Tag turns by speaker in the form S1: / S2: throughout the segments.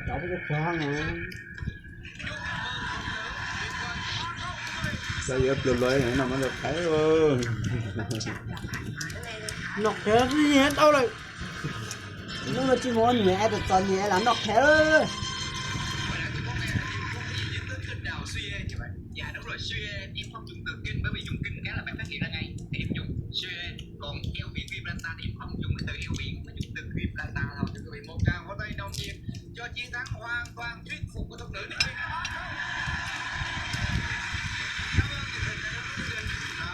S1: Cháu có khoang mà.
S2: Đây ướp lưỡi lưỡi này nó mới được thấy ơi.
S1: Nọc thế gì hết đâu rồi. Nó là chỉ muốn nhẹ được toàn nhẹ là nọc thế ơi.
S3: Dạ đúng rồi, suy em không dùng từ kinh bởi vì dùng kinh cái là bạn phát hiện ra ngay. Thì em dùng suy, còn eo biển Gibraltar thì em không dùng cái từ eo biển mà dùng từ Gibraltar thôi. Thưa quý vị, một tràng vỗ tay nồng nhiệt cho chiến thắng hoàn toàn thuyết phục của thuật ngữ nước Việt. Cảm ơn chương trình đã đến chương trình.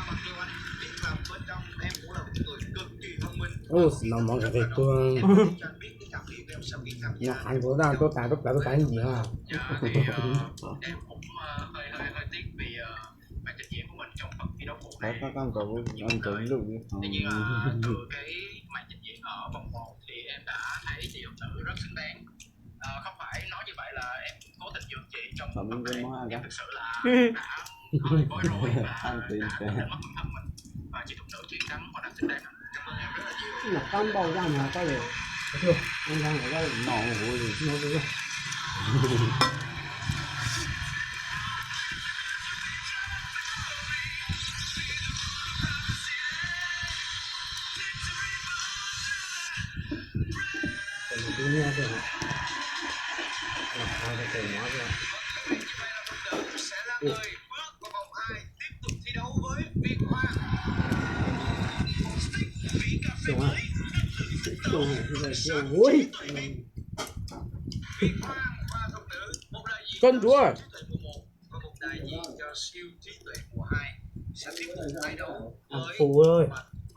S3: Mặc dù anh biết là bên trong em cũng là một người cực kỳ thông minh.
S1: Nó mong cái việc tôi. Nó ăn của ta tôi cái gì hả?
S3: Dạ thì em cũng hơi tiếc vì màn trình diễn của mình trong phần thi đấu phụ này.
S2: Có con cậu anh tự lúc đi.
S3: Tuy nhiên từ cái màn trình diễn ở vòng 1 thì em đã thấy chị Hồng Nữ rất xứng đáng. Không phải nói như vậy là em cố tình dược chị trong phần này. Em thực sự là đã hơi bối rối và đã mất cẩn thận mình. Và chị Hồng Nữ chiến thắng hoàn toàn xứng đáng. Cảm ơn em rất là nhiều.
S1: Nó cam bầu ra mà có gì? Chưa, anh đang ở đây nọ ngủ gì nó cứ. Tôi nghe rồi. Hai cái từ nói rồi.
S3: Sẽ là người bước vào vòng 2 tiếp tục thi đấu với Việt Hoàng. Vị cà phê mới.
S1: Ui.
S3: Việt Hoàng và thuật ngữ, một đại diện
S1: Con chúa.
S3: cho trí tuệ mùa 1 và một đại diện cho siêu trí tuệ mùa 2 sẽ tiếp tục tái đấu với
S1: Phù ơi.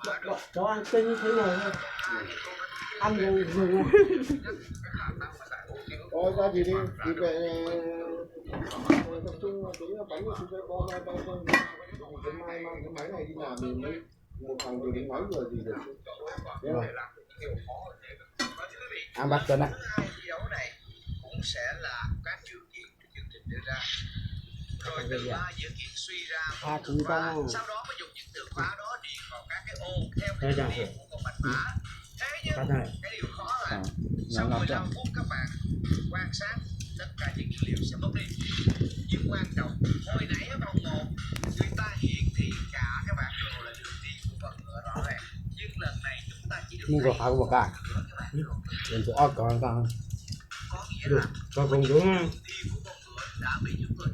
S3: Mã Độ.
S1: Cháu ăn tinh thế này thôi. Ăn rồi rồi.
S2: Ôi ra gì đi về tập trung tí bánh của chúng con cái mai mang cái máy này đi làm thì mới một thằng vừa đến máy vừa gì được.
S3: Rồi.
S1: Ăn bát cơm này.
S3: Hai thi đấu này cũng sẽ là các điều kiện chương trình đưa ra. Rồi từ ba dự kiến suy ra một từ khóa, sau đó mới dùng những từ khóa đó điền vào các cái ô theo cái điều kiện của con mạch mã. Thế nhưng cái điều khó là sau 15 phút các bạn quan sát tất cả những dữ liệu sẽ mất đi. Nhưng quan trọng hồi nãy ở vòng 1 người ta hiển thị cả các bạn đều là đường đi của con ngựa rõ ràng. Nhưng lần này chúng ta chỉ được
S1: Mua phải một cái. Đừng có còn con.
S3: có nghĩa là
S1: Con cùng đúng không?
S3: đường đi của con ngựa đã bị chúng tôi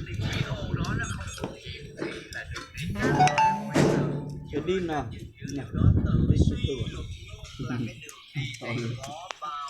S3: thì cái ô đó nó không xuất hiện thì là đường đi
S2: Cái đi nào.
S3: đó tự suy luận luôn là cái đường đi này có